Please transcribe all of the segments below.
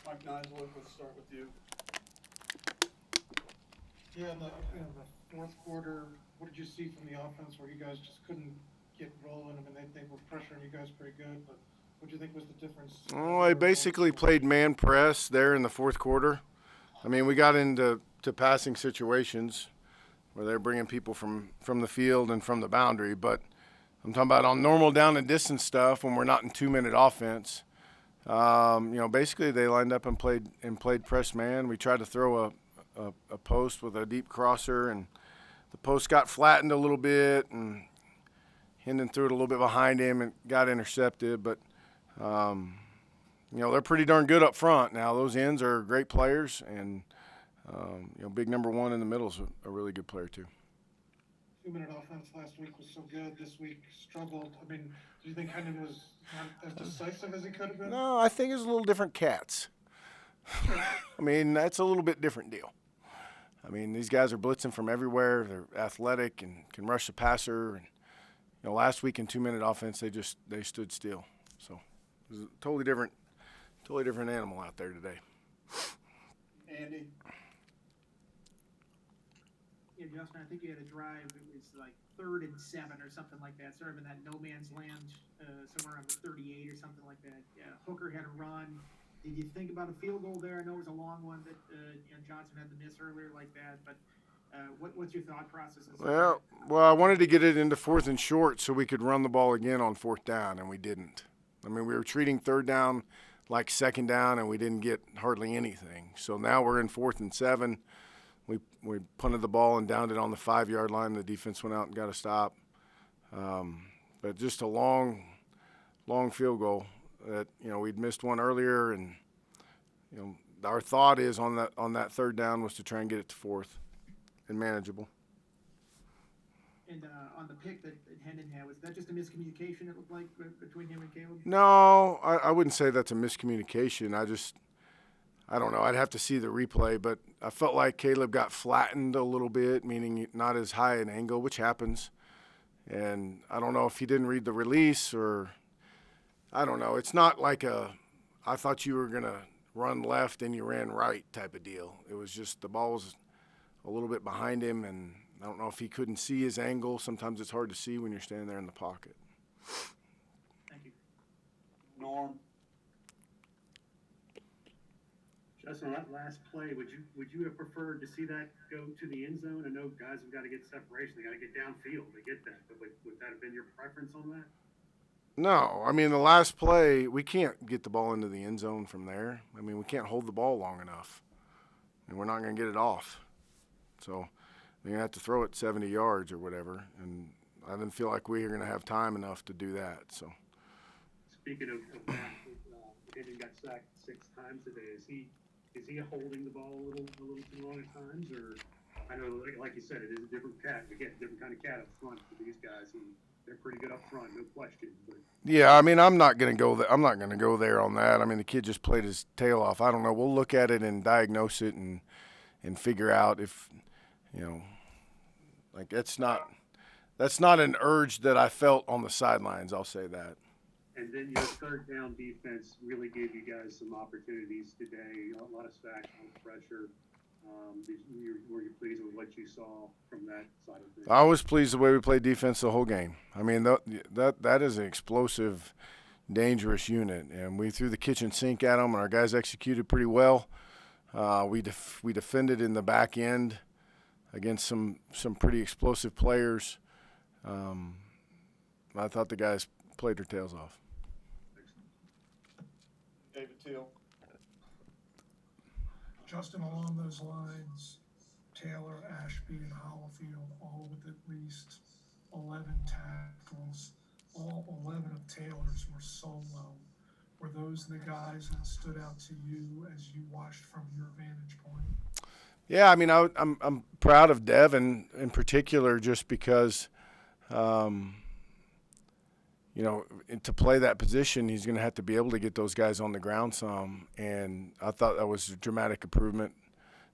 Mike Nislip, let's start with you. Yeah, the fourth quarter, what did you see from the offense where you guys just couldn't get rolling? I mean, they were pressuring you guys pretty good, but what do you think was the difference? Well, I basically played man press there in the fourth quarter. I mean, we got into passing situations where they're bringing people from the field and from the boundary, but I'm talking about on normal down and distance stuff when we're not in 2-minute offense. Basically they lined up and played press man. We tried to throw a post with a deep crosser, and the post got flattened a little bit, and Hendon threw it a little bit behind him and got intercepted. But they're pretty darn good up front. Now those ends are great players, and big number one in the middle is a really good player too. 2-minute offense last week was so good. This week struggled. I mean, do you think Hendon was not as decisive as he could have been? No, I think it's a little different cats. I mean, that's a little bit different deal. I mean, these guys are blitzing from everywhere. They're athletic and can rush the passer. And last week in 2-minute offense, they stood still. So it was a totally different animal out there today. Andy? Yeah, Justin, I think you had a drive. It was like 3rd and 7 or something like that. Sort of in that no man's land, somewhere around the 38 or something like that. Yeah, Hooker had a run. Did you think about a field goal there? I know it was a long one that Johnson had to miss earlier like that. But what's your thought process? Well, I wanted to get it into 4th and short so we could run the ball again on 4th down, and we didn't. I mean, we were treating 3rd down like 2nd down, and we didn't get hardly anything. So now we're in 4th and 7. We punted the ball and downed it on the 5-yard line. The defense went out and got a stop. But just a long field goal that, we'd missed one earlier, and, our thought is on that 3rd down was to try and get it to 4th and manageable. And on the pick that Hendon had, was that just a miscommunication, it looked like, between him and Caleb? No, I wouldn't say that's a miscommunication. I don't know. I'd have to see the replay, but I felt like Caleb got flattened a little bit, meaning not as high an angle, which happens. And I don't know if he didn't read the release or I don't know. It's not like I thought you were going to run left and you ran right type of deal. It was just the ball was a little bit behind him, and I don't know if he couldn't see his angle. Sometimes it's hard to see when you're standing there in the pocket. Thank you. Norm? Justin, that last play, would you have preferred to see that go to the end zone? I know guys have got to get separation. They got to get downfield. They get that. But would that have been your preference on that? No. I mean, the last play, we can't get the ball into the end zone from there. I mean, we can't hold the ball long enough, and we're not going to get it off. So you're going to have to throw it 70 yards or whatever, and I didn't feel like we were going to have time enough to do that. So. Speaking of that, Hendon got sacked 6 times today. Is he holding the ball a little too long at times, or I know, like you said, it is a different cat. Again, different kind of cat up front for these guys, and they're pretty good up front, no question. But yeah, I mean, I'm not going to go there. I'm not going to go there on that. I mean, the kid just played his tail off. I don't know. We'll look at it and diagnose it and figure out if, like that's not an urge that I felt on the sidelines. I'll say that. And then your 3rd down defense really gave you guys some opportunities today. A lot of sacks, a lot of pressure. Were you pleased with what you saw from that side of things? I was pleased the way we played defense the whole game. I mean, that is an explosive, dangerous unit, and we threw the kitchen sink at them, and our guys executed pretty well. We defended in the back end against some pretty explosive players. I thought the guys played their tails off. David Teal? Justin, along those lines, Taylor, Ashby, and Hollifield, all with at least 11 tackles. All 11 of Taylor's were solo. Were those the guys that stood out to you as you watched from your vantage point? Yeah, I mean, I'm proud of Devin in particular, just because, to play that position, he's going to have to be able to get those guys on the ground some. And I thought that was a dramatic improvement,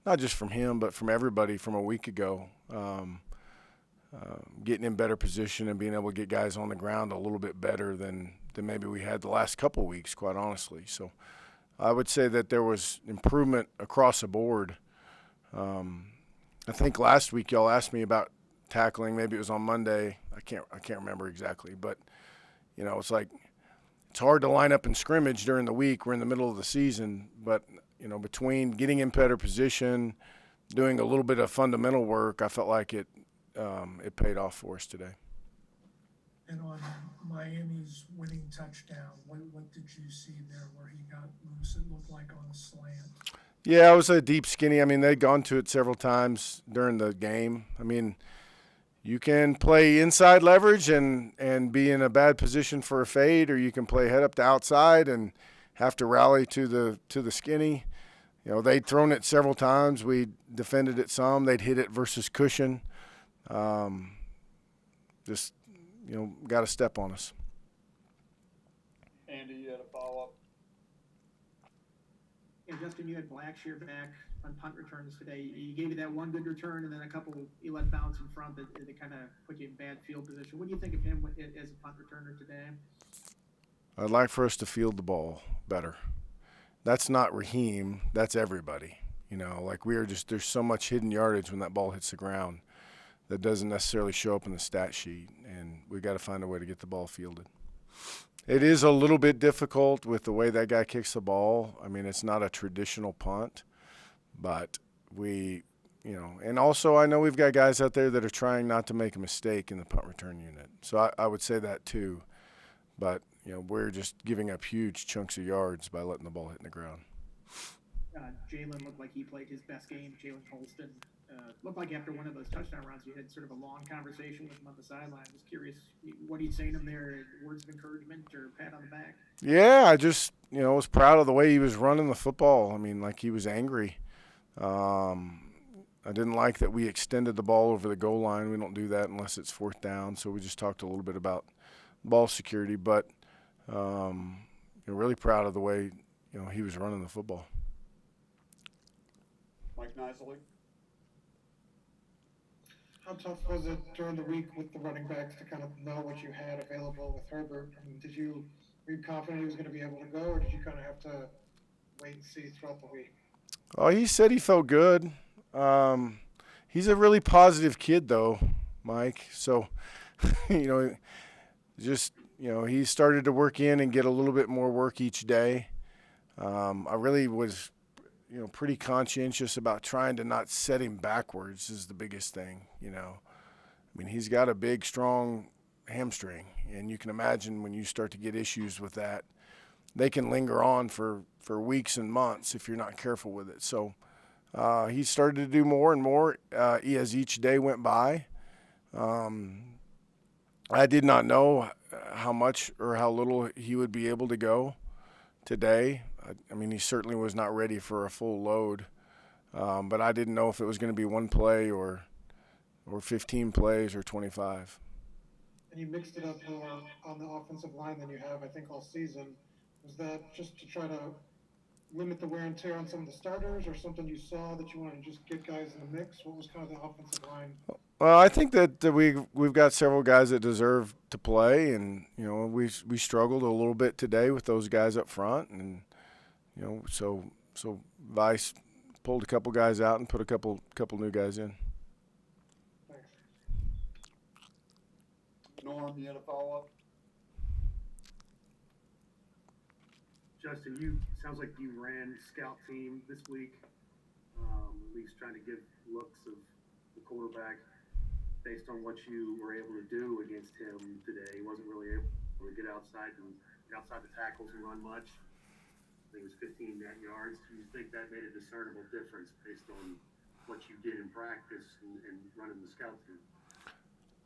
not just from him, but from everybody from a week ago. Getting in better position and being able to get guys on the ground a little bit better than maybe we had the last couple of weeks, quite honestly. So I would say that there was improvement across the board. I think last week y'all asked me about tackling. Maybe it was on Monday. I can't remember exactly, but you know, it's hard to line up in scrimmage during the week. We're in the middle of the season, but you know, between getting in better position, doing a little bit of fundamental work, I felt like it paid off for us today. And on Miami's winning touchdown, what did you see there where he got loose? It looked like on a slant. Yeah, it was a deep skinny. I mean, they'd gone to it several times during the game. I mean, you can play inside leverage and be in a bad position for a fade, or you can play head up to outside and have to rally to the skinny. You know, they'd thrown it several times. We defended it some. They'd hit it versus cushion. Just, you know, got a step on us. Andy, you had a follow-up? Yeah, Justin, you had Blackshear back on punt returns today. You gave you that one good return and then a couple you let bounce in front that kind of put you in bad field position. What do you think of him as a punt returner today? I'd like for us to field the ball better. That's not Raheem. That's everybody. You know, like there's so much hidden yardage when that ball hits the ground that doesn't necessarily show up in the stat sheet, and we got to find a way to get the ball fielded. It is a little bit difficult with the way that guy kicks the ball. I mean, it's not a traditional punt, but you know, and also I know we've got guys out there that are trying not to make a mistake in the punt return unit. So I would say that too. But, you know, we're just giving up huge chunks of yards by letting the ball hit in the ground. Jalen looked like he played his best game. Jalen Holston looked like after one of those touchdown runs, you had sort of a long conversation with him on the sideline. I was curious, what are you saying to him there? Words of encouragement or pat on the back? Yeah, I just, you know, was proud of the way he was running the football. I mean, like he was angry. I didn't like that we extended the ball over the goal line. We don't do that unless it's fourth down. So we just talked a little bit about ball security, but really proud of the way, you know, he was running the football. Mike Nisley? How tough was it during the week with the running backs to kind of know what you had available with Herbert? I mean, were you confident he was going to be able to go, or did you kind of have to wait and see throughout the week? Oh, he said he felt good. He's a really positive kid, though, Mike. So, you know, just, you know, he started to work in and get a little bit more work each day. I really was, you know, pretty conscientious about trying to not set him backwards is the biggest thing, you know. I mean, he's got a big, strong hamstring, and you can imagine when you start to get issues with that, they can linger on for weeks and months if you're not careful with it. So he started to do more and more as each day went by. I did not know how much or how little he would be able to go today. I mean, he certainly was not ready for a full load, but I didn't know if it was going to be one play or 15 plays or 25. And you mixed it up more on the offensive line than you have, I think, all season. Was that just to try to limit the wear and tear on some of the starters, or something you saw that you wanted to just get guys in the mix? What was kind of the offensive line? Well, I think that we've got several guys that deserve to play, and you know we struggled a little bit today with those guys up front, and you know so Vice pulled a couple guys out and put a couple new guys in. Thanks. Norm, you had a follow-up? Justin, sounds like you ran scout team this week, at least trying to give looks of the quarterback based on what you were able to do against him today. He wasn't really able to get outside the tackles and run much. I think it was 15 net yards. Do you think that made a discernible difference based on what you did in practice and running the scout team?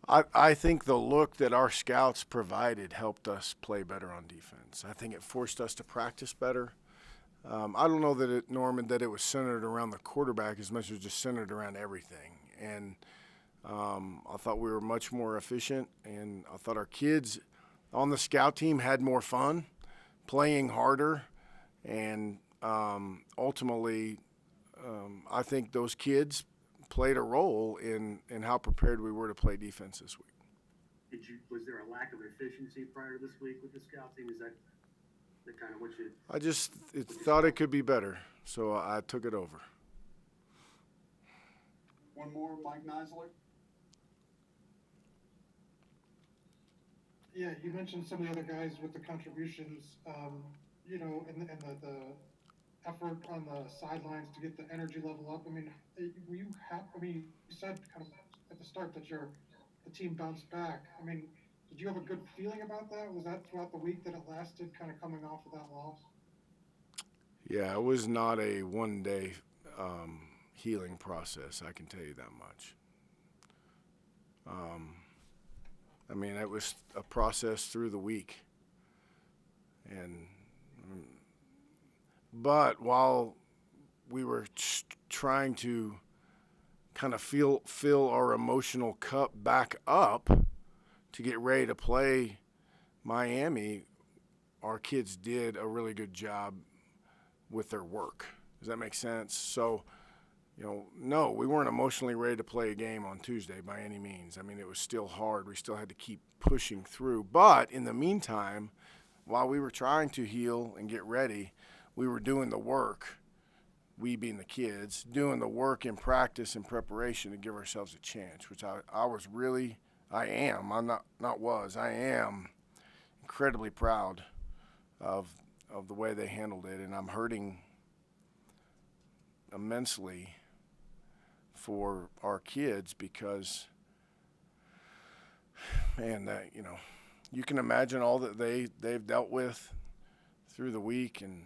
I think the look that our scouts provided helped us play better on defense. I think it forced us to practice better. I don't know that Norman, that it was centered around the quarterback as much as just centered around everything. And I thought we were much more efficient, and I thought our kids on the scout team had more fun, playing harder, and ultimately I think those kids played a role in how prepared we were to play defense this week. Was there a lack of efficiency prior to this week with the scout team? Is that That kind of what you. I just thought it could be better, so I took it over. One more, Mike Nisley. Yeah, you mentioned some of the other guys with the contributions, you know, and the effort on the sidelines to get the energy level up. I mean, were you happy? I mean, you said kind of at the start that the team bounced back. I mean, did you have a good feeling about that? Was that throughout the week that it lasted, kind of coming off of that loss? Yeah, it was not a one-day healing process, I can tell you that much. I mean, it was a process through the week. But while we were trying to kind of fill our emotional cup back up to get ready to play Miami, our kids did a really good job with their work. Does that make sense? So, you know, no, we weren't emotionally ready to play a game on Tuesday by any means. I mean, it was still hard. We still had to keep pushing through. But in the meantime, while we were trying to heal and get ready, we were doing the work, we being the kids, doing the work in practice and preparation to give ourselves a chance, which I am incredibly proud of the way they handled it. And I'm hurting immensely for our kids because, man, that, you know, you can imagine all that they've dealt with through the week. And,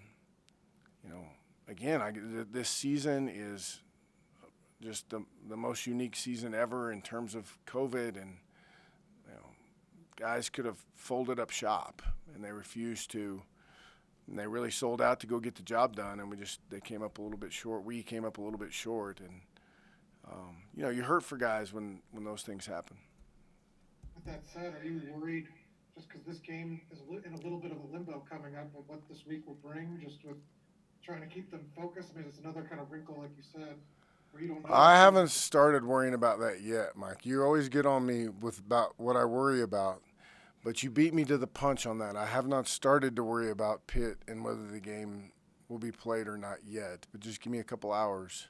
you know, again, this season is just the most unique season ever in terms of COVID. And, you know, guys could have folded up shop, and they refused to. And they really sold out to go get the job done, and they came up a little bit short. We came up a little bit short, and you know, you hurt for guys when those things happen. With that said, are you worried just because this game is in a little bit of a limbo coming up of what this week will bring, just with trying to keep them focused? I mean, it's another kind of wrinkle, like you said, where you don't know. I haven't started worrying about that yet, Mike. You always get on me with about what I worry about, but you beat me to the punch on that. I have not started to worry about Pitt and whether the game will be played or not yet, but just give me a couple hours,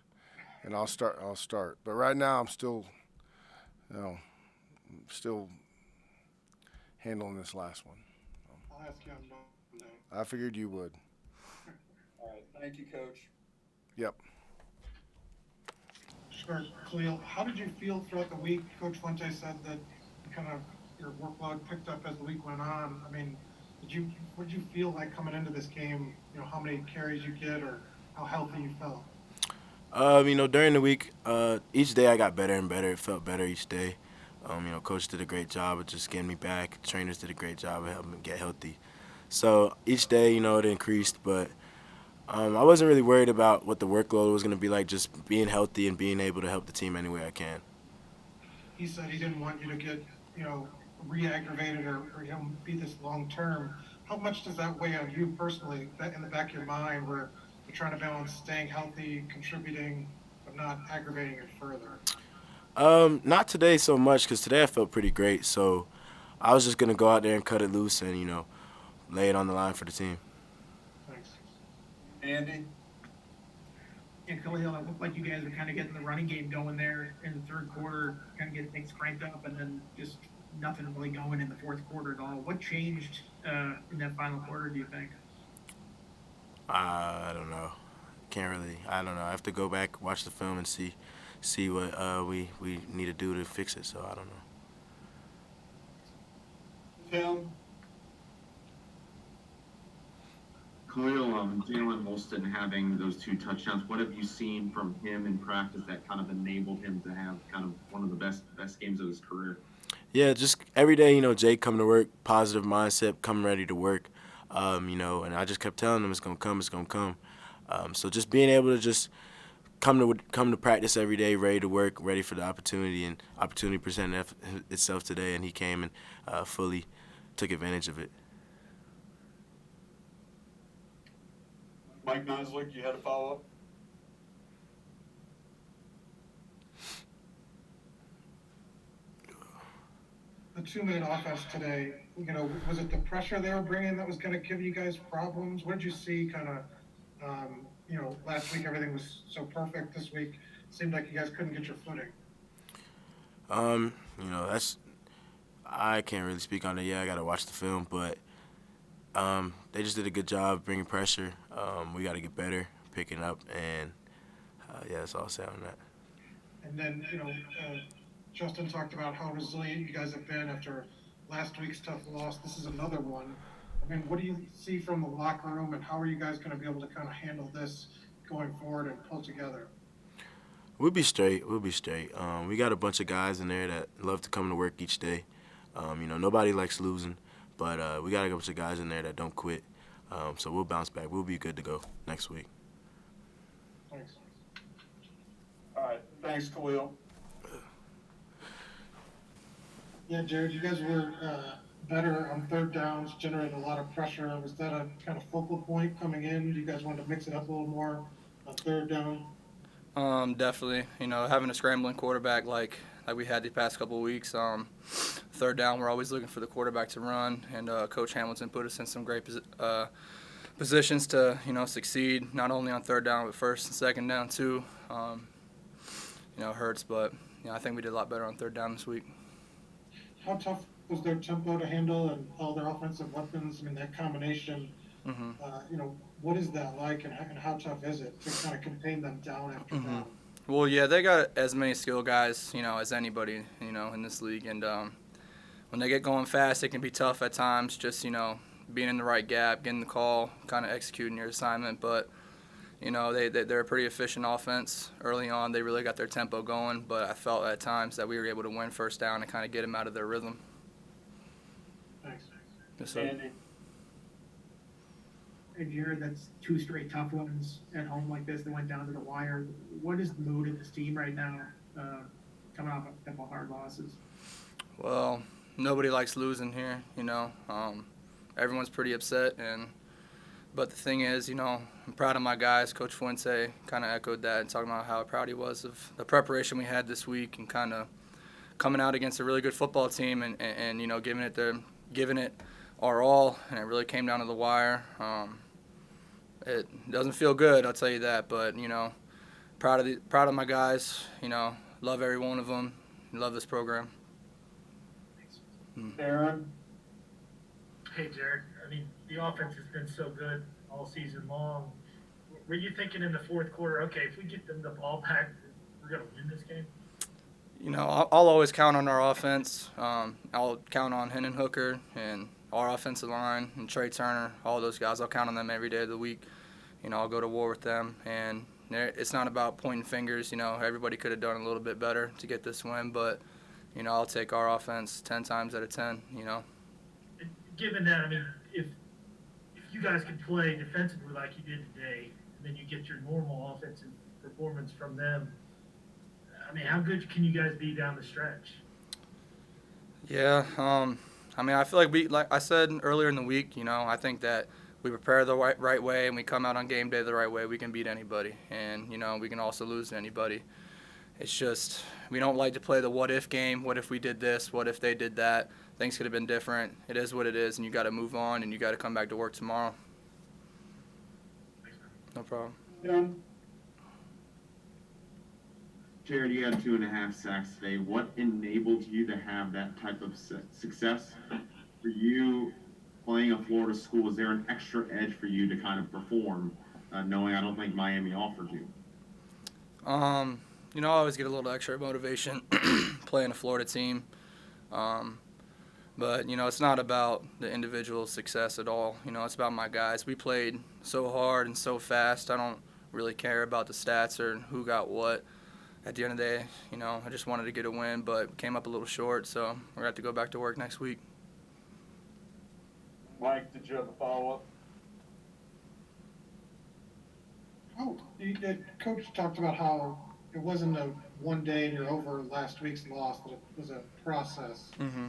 and I'll start. But right now, I'm still handling this last one. I'll ask you on Monday. I figured you would. All right, thank you, Coach. Yep. Sure, Khalil, how did you feel throughout the week? Coach Fuente said that your workload picked up as the week went on. I mean, what did you feel like coming into this game? You know, how many carries you get, or how healthy you felt? You know, during the week, each day I got better and better. It felt better each day. You know, Coach did a great job of just getting me back. Trainers did a great job of helping me get healthy. So each day, you know, it increased, but I wasn't really worried about what the workload was going to be like, just being healthy and being able to help the team any way I can. He said he didn't want you to get, you know, re-aggravated or you know, be this long-term. How much does that weigh on you personally, that in the back of your mind, where you're trying to balance staying healthy, contributing, but not aggravating it further? Not today so much, because today I felt pretty great. So I was just going to go out there and cut it loose and, you know, lay it on the line for the team. Thanks. Andy? And Khalil, it looked like you guys were kind of getting the running game going there in the third quarter, kind of getting things cranked up, and then just nothing really going in the fourth quarter at all. What changed in that final quarter, do you think? I don't know. I don't know. I have to go back, watch the film, and see what we need to do to fix it. So I don't know. Tim? Khalil, Jalen Holston having those 2 touchdowns, what have you seen from him in practice that kind of enabled him to have kind of one of the best games of his career? Yeah, just every day, you know, Jake coming to work, positive mindset, coming ready to work, you know, and I just kept telling him it's going to come. So just being able to just come to practice every day, ready to work, ready for the opportunity, and opportunity presented itself today, and he came and fully took advantage of it. Mike Nisley, you had a follow-up? the two-man offense today, you know, was it the pressure they were bringing that was kind of giving you guys problems? What did you see kind of, you know, last week everything was so perfect. This week seemed like you guys couldn't get your footing. You know, I can't really speak on it. Yeah, I got to watch the film, but they just did a good job bringing pressure. We got to get better, picking up, and yeah, that's all I'll say on that. And then, you know, Justin talked about how resilient you guys have been after last week's tough loss. This is another one. I mean, what do you see from the locker room, and how are you guys going to be able to kind of handle this going forward and pull together? We'll be straight. We'll be straight. We got a bunch of guys in there that love to come to work each day. You know, nobody likes losing, but we got a bunch of guys in there that don't quit. So we'll bounce back. We'll be good to go next week. Thanks. All right, thanks, Khalil. Yeah, Jarrod, you guys were better on third downs, generated a lot of pressure. Was that a kind of focal point coming in? Do you guys want to mix it up a little more on third down? Definitely. You know, having a scrambling quarterback like we had the past couple of weeks. Third down, we're always looking for the quarterback to run, and Coach Hamilton put us in some great positions to, you know, succeed not only on third down but first and second down too. You know, it hurts, but you know, I think we did a lot better on third down this week. How tough was their tempo to handle and all their offensive weapons? I mean, that combination. You know, what is that like, and how tough is it to kind of contain them down after down? Well, yeah, they got as many skill guys, you know, as anybody, you know, in this league. And when they get going fast, it can be tough at times, just, you know, being in the right gap, getting the call, kind of executing your assignment. But, you know, they're a pretty efficient offense. Early on, they really got their tempo going. But I felt at times that we were able to win first down and kind of get them out of their rhythm. Thanks. Yes, sir. Andy. And Jarrod, that's two straight tough ones at home like this that went down to the wire. What is the mood of this team right now, coming off a couple hard losses? Well, nobody likes losing here, you know. Everyone's pretty upset, but the thing is, you know, I'm proud of my guys. Coach Fuente kind of echoed that and talking about how proud he was of the preparation we had this week and kind of coming out against a really good football team and you know, giving it our all, and it really came down to the wire. It doesn't feel good, I'll tell you that, but you know, proud of my guys. You know, love every one of them. Love this program. Aaron. Hey, Jarrod. I mean, the offense has been so good all season long. Were you thinking in the fourth quarter, okay, if we get them the ball back, we're going to win this game? You know, I'll always count on our offense. I'll count on Hendon Hooker and our offensive line and Trey Turner, all those guys. I'll count on them every day of the week. You know, I'll go to war with them. And it's not about pointing fingers. You know, everybody could have done a little bit better to get this win. But, you know, I'll take our offense 10 times out of 10, you know. Given that, I mean, if you guys can play defensively like you did today, and then you get your normal offensive performance from them, I mean, how good can you guys be down the stretch? Yeah, I mean, I feel like I said earlier in the week, you know, I think that we prepare the right way and we come out on game day the right way, we can beat anybody. And, you know, we can also lose to anybody. It's just we don't like to play the what-if game. What if we did this? What if they did that? Things could have been different. It is what it is, and you got to move on, and you got to come back to work tomorrow. No problem. Yeah. Jarrod, you had 2.5 sacks today. What enabled you to have that type of success? For you playing a Florida school, is there an extra edge for you to kind of perform, knowing I don't think Miami offered you? You know, I always get a little extra motivation playing a Florida team. But, you know, it's not about the individual success at all. You know, it's about my guys. We played so hard and so fast. I don't really care about the stats or who got what. At the end of the day, you know, I just wanted to get a win, but came up a little short, so we're going to have to go back to work next week. Mike, did you have a follow-up? Oh, Coach talked about how it wasn't a one day and you're over last week's loss, that it was a process. Mm-hmm.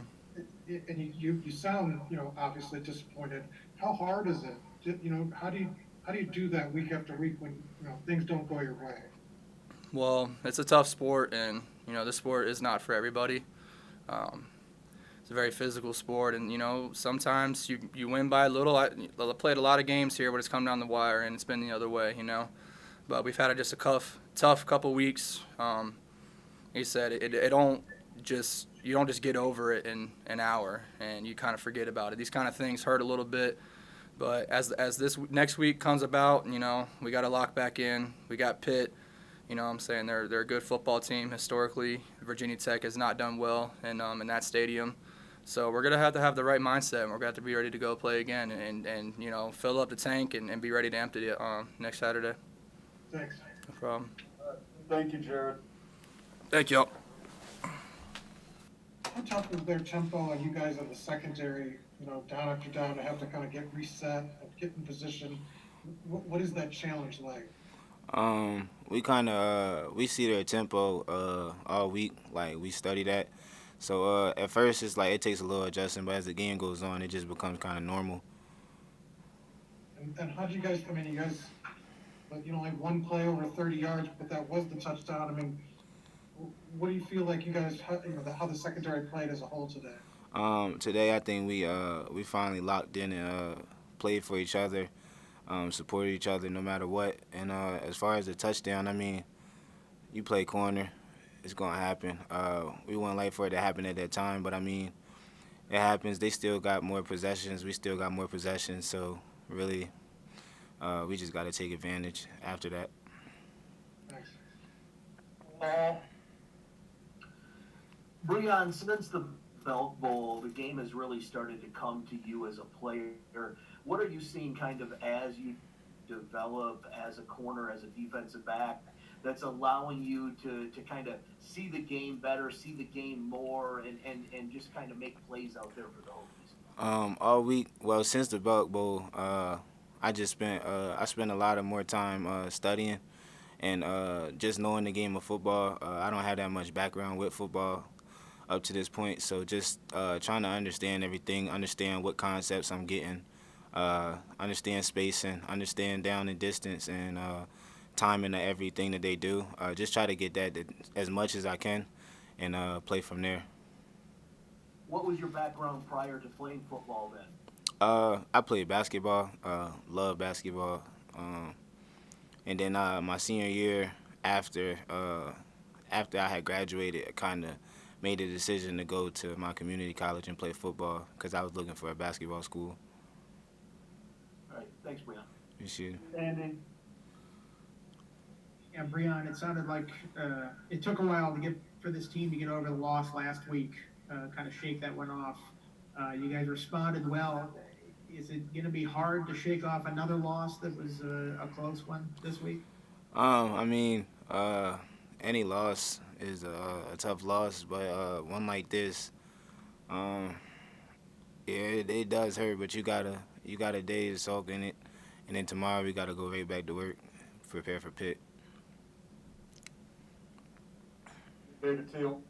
And you sound, you know, obviously disappointed. How hard is it? You know, how do you do that week after week when, you know, things don't go your way? Well, it's a tough sport, and, you know, this sport is not for everybody. There's a very physical sport, and sometimes you win by a little. I played a lot of games here, but it's come down the wire, and it's been the other way. But we've had just a tough couple weeks. He said it don't just you don't just get over it in an hour, and you kind of forget about it. These kind of things hurt a little bit, but as this next week comes about, we got to lock back in. We got Pitt. I'm saying they're a good football team historically. Virginia Tech has not done well in that stadium. So we're going to have the right mindset, and we're going to have to be ready to go play again and fill up the tank and be ready to empty it next Saturday. Thanks. No problem. Thank you, Jarrod. Thank you. How tough was their tempo and you guys in the secondary, down after down to have to kind of get reset and get in position? What is that challenge like? We see their tempo all week, like we study that. So at first it's like it takes a little adjustment, but as the game goes on, it just becomes kind of normal. And how do you guys? I mean, you guys, like one play over 30 yards, but that was the touchdown. I mean, what do you feel like you guys, how the secondary played as a whole today? Today I think we finally locked in and played for each other. Supported each other no matter what. And as far as the touchdown, I mean, you play corner, it's going to happen. We wouldn't like for it to happen at that time, but I mean, it happens. They still got more possessions. We still got more possessions. So really, we just got to take advantage after that. Thanks. Brion, since the Belt Bowl, the game has really started to come to you as a player. What are you seeing kind of as you develop as a corner, as a defensive back, that's allowing you to kind of see the game better, see the game more, and just kind of make plays out there for the Hokies? All week, well, since the Belt Bowl, I spent a lot of more time studying and just knowing the game of football. I don't have that much background with football up to this point, so just trying to understand everything, understand what concepts I'm getting, understand spacing, understand down and distance, and timing of everything that they do. Just try to get that as much as I can and play from there. What was your background prior to playing football then? I played basketball, love basketball, and then my senior year after I had graduated, I kind of made a decision to go to my community college and play football because I was looking for a basketball school. All right, thanks, Brion. You should. And yeah, Brion, it sounded like it took a while for this team to get over the loss last week, kind of shake that one off. You guys responded well. Is it going to be hard to shake off another loss that was a close one this week? I mean, any loss is a tough loss, but one like this, yeah, it does hurt. But you got a day to soak in it, and then tomorrow we gotta go right back to work, prepare for Pitt. David Teal.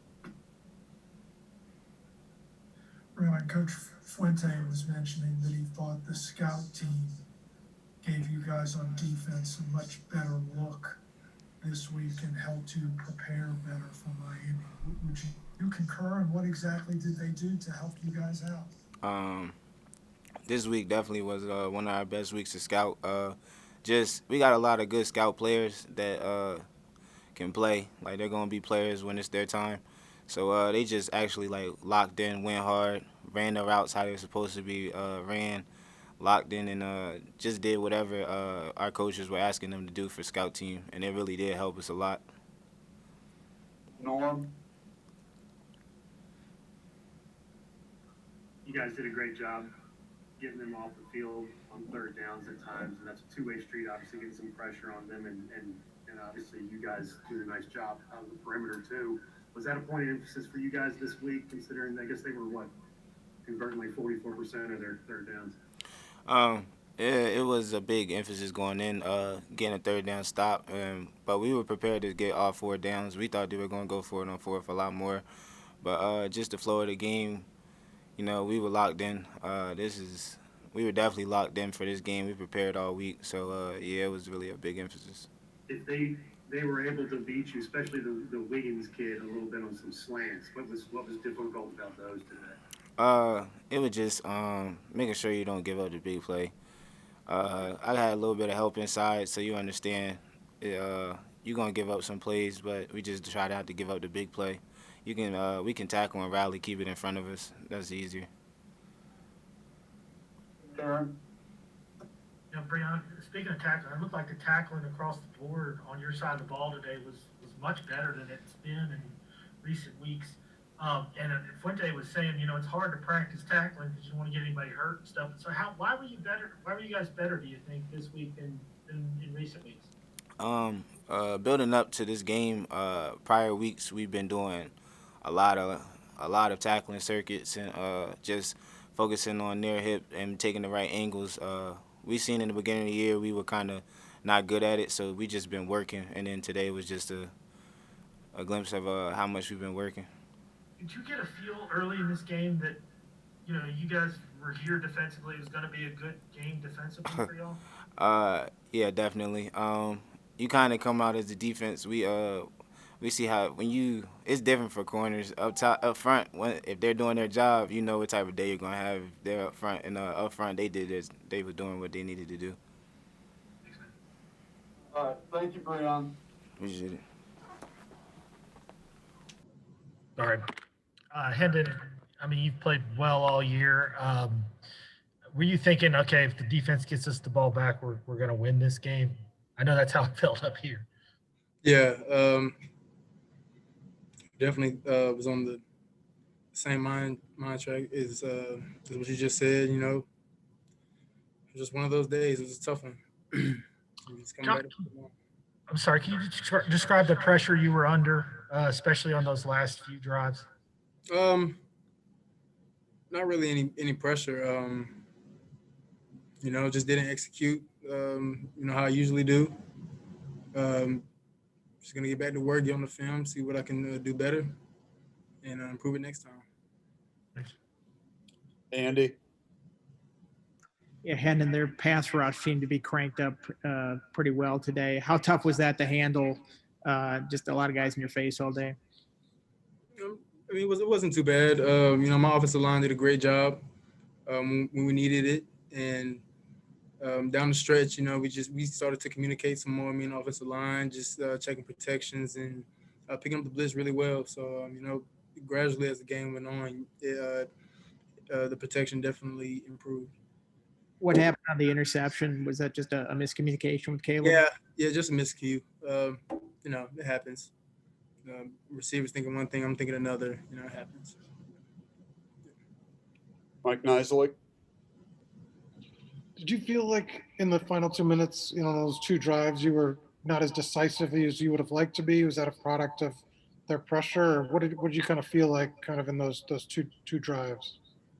Brion, Coach Fuente was mentioning that he thought the scout team gave you guys on defense a much better look this week and helped you prepare better for Miami. Would you concur, and what exactly did they do to help you guys out? This week definitely was one of our best weeks to scout. We got a lot of good scout players that can play. Like, they're gonna be players when it's their time. So they just actually locked in, went hard, ran the routes how they're supposed to be ran, locked in, and just did whatever our coaches were asking them to do for scout team, and it really did help us a lot. Norm. You guys did a great job getting them off the field on third downs at times, and that's a two-way street, obviously getting some pressure on them, and obviously you guys did a nice job on the perimeter too. Was that a point of emphasis for you guys this week, considering I guess they were converting 44% of their third downs? It was a big emphasis going in, getting a third down stop, but we were prepared to get all four downs. We thought they were going to go for it on fourth a lot more, but just the flow of the game, we were locked in. We were definitely locked in for this game. We prepared all week, so yeah, it was really a big emphasis. If they were able to beat you, especially the Wiggins kid, a little bit on some slants, what was difficult about those today? It was just making sure you don't give up the big play. I had a little bit of help inside, so you understand. You're gonna give up some plays, but we just try not to give up the big play. We can tackle and rally, keep it in front of us. That's easier. Aaron? You know, Brion, speaking of tackling, it looked like the tackling across the board on your side of the ball today was much better than it's been in recent weeks. And Fuente was saying, you know, it's hard to practice tackling because you don't want to get anybody hurt and stuff. So why were you better? Why were you guys better, do you think, this week than in recent weeks? Building up to this game, prior weeks we've been doing a lot of tackling circuits and just focusing on near hip and taking the right angles. We seen in the beginning of the year we were kind of not good at it, so we just been working. And then today was just a glimpse of how much we've been working. Did you get a feel early in this game that, you know, you guys were here defensively? It was going to be a good game defensively for y'all? Yeah, definitely. You kind of come out as the defense. We see how it's different for corners up front. If they're doing their job, you know what type of day you're gonna have. If they're up front, and up front they were doing what they needed to do. All right, thank you, Brion. Appreciate it. All right. Hendon, I mean, you've played well all year. Were you thinking, okay, if the defense gets us the ball back, we're going to win this game? I know that's how it felt up here. Yeah, definitely was on the same mind track as what you just said. You know, it was just one of those days. It was a tough one. I'm sorry, can you describe the pressure you were under, especially on those last few drives? Not really any pressure. You know, just didn't execute. You know how I usually do. Just gonna get back to work, get on the film, see what I can do better, and improve it next time. Thanks. Andy? Yeah, Hendon, their pass rush seemed to be cranked up pretty well today. How tough was that to handle? Just a lot of guys in your face all day. I mean, it wasn't too bad. You know, my offensive line did a great job when we needed it, and down the stretch, you know, we started to communicate some more. Me and offensive line, just checking protections and picking up the blitz really well. So, you know, gradually as the game went on, the protection definitely improved. What happened on the interception? Was that just a miscommunication with Khalil? Yeah, just a miscue. You know, it happens. Receivers thinking one thing, I'm thinking another. You know, it happens. Mike Nisley? Did you feel like in the final 2 minutes, you know, those two drives, you were not as decisive as you would have liked to be? Was that a product of their pressure, or what did you kind of feel like kind of in those two drives?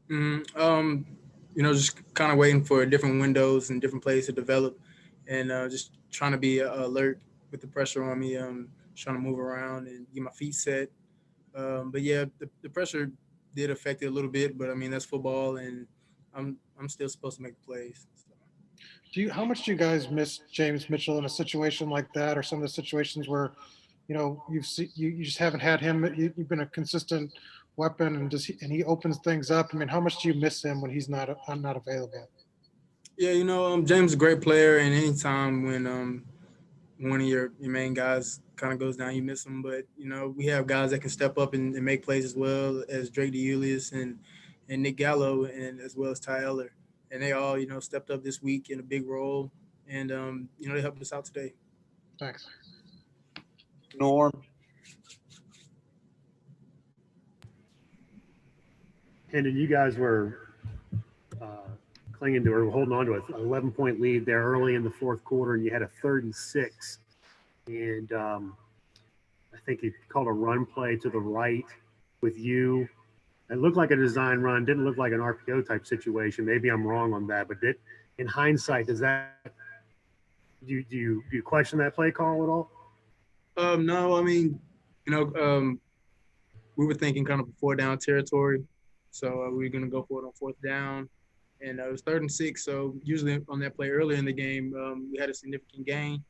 You know, just kind of waiting for different windows and different plays to develop, and just trying to be alert with the pressure on me, trying to move around and get my feet set. But yeah, the pressure did affect it a little bit, but I mean, that's football, and I'm still supposed to make plays. So. How much do you guys miss James Mitchell in a situation like that, or some of the situations where, you know, you just haven't had him? You've been a consistent weapon, and he opens things up. I mean, how much do you miss him when he's not available? Yeah, you know, James is a great player, and anytime when one of your main guys kind of goes down, you miss him. But you know, we have guys that can step up and make plays as well as Drake DeUlius and Nick Gallo, and as well as Ty Eller, and they all, you know, stepped up this week in a big role, and you know, they helped us out today. Thanks. Norm? Hendon, you guys were clinging to or holding on to an 11-point lead there early in the fourth quarter, and you had a 3rd and 6. And I think you called a run play to the right with you. It looked like a design run, didn't look like an RPO type situation. Maybe I'm wrong on that, but in hindsight, do you question that play call at all? No, I mean, you know, we were thinking kind of a 4-down territory. So we were going to go for it on 4th down. And it was 3rd and 6. So usually on that play earlier in the game, we had a significant gain,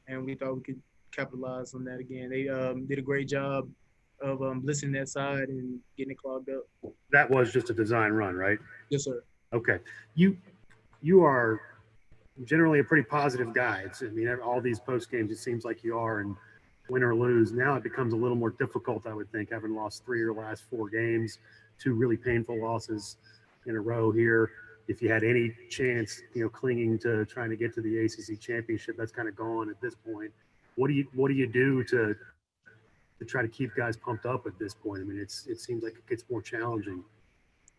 and we thought we could capitalize on that again. They did a great job of blitzing that side and getting it clogged up. That was just a design run, right? Yes, sir. Okay. You are generally a pretty positive guy. I mean, all these post games, it seems like you are, and win or lose. Now it becomes a little more difficult, I would think, having lost 3 of your last 4 games, 2 really painful losses in a row here. If you had any chance, clinging to trying to get to the ACC championship, that's kind of gone at this point. What do you do to try to keep guys pumped up at this point? I mean, it seems like it gets more challenging.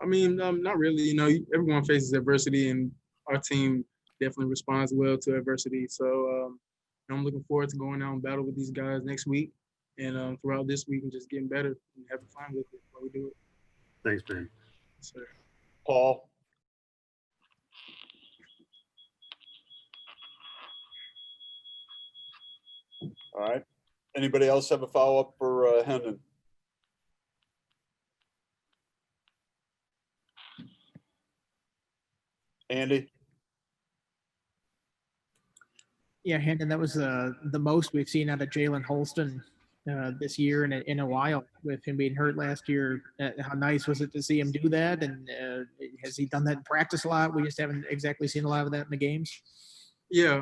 I mean, not really. Everyone faces adversity, and our team definitely responds well to adversity. So I'm looking forward to going out and battle with these guys next week, and throughout this week, and just getting better and having fun with it while we do it. Thanks, man. Yes, sir. Paul? All right. Anybody else have a follow-up for Hendon? Andy? Yeah, Hendon, that was the most we've seen out of Jalen Holston this year in a while, with him being hurt last year. How nice was it to see him do that? And has he done that in practice a lot? We just haven't exactly seen a lot of that in the games. Yeah,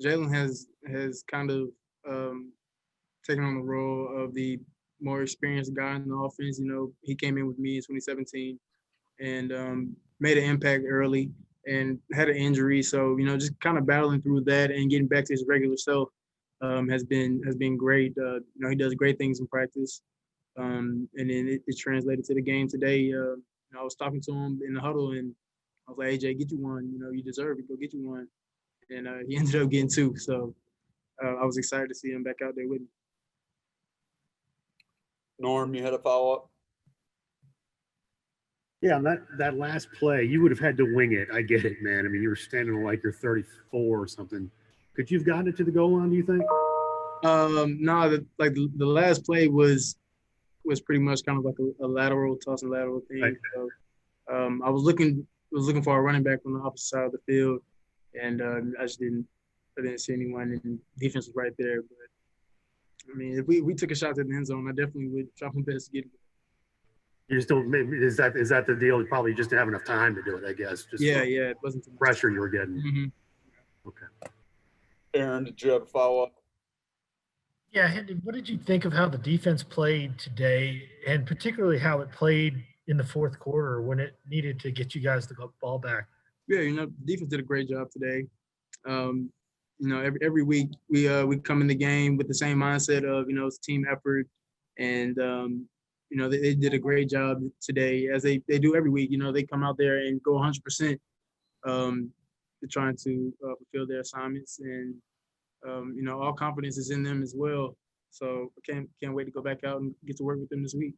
Jalen has kind of taken on the role of the more experienced guy in the offense. He came in with me in 2017 and made an impact early and had an injury. So, just kind of battling through that and getting back to his regular self has been great. He does great things in practice. And then it translated to the game today. I was talking to him in the huddle and I was like, AJ, get you one. You deserve it. Go get you one. And he ended up getting 2. So I was excited to see him back out there with me. Norm, you had a follow-up? Yeah, that last play, you would have had to wing it. I get it, man. I mean, you were standing like you're 34 or something. Could you have gotten it to the goal line, do you think? No, the last play was pretty much kind of like a lateral, tossing lateral thing. Right. So I was looking for a running back on the opposite side of the field, and I didn't see anyone, and defense was right there. But I mean, if we took a shot to the end zone, I definitely would try my best to get it. You just don't. Is that the deal? You probably just didn't have enough time to do it, I guess. Just yeah. It wasn't too much pressure you were getting. Mm-hmm. Okay. Aaron, did you have a follow-up? Yeah, Hendon, what did you think of how the defense played today, and particularly how it played in the fourth quarter when it needed to get you guys the ball back? Yeah, defense did a great job today. Every week we come in the game with the same mindset of it's a team effort, and they did a great job today, as they do every week. They come out there and go 100% trying to fulfill their assignments, and all confidence is in them as well. So I can't wait to go back out and get to work with them this week.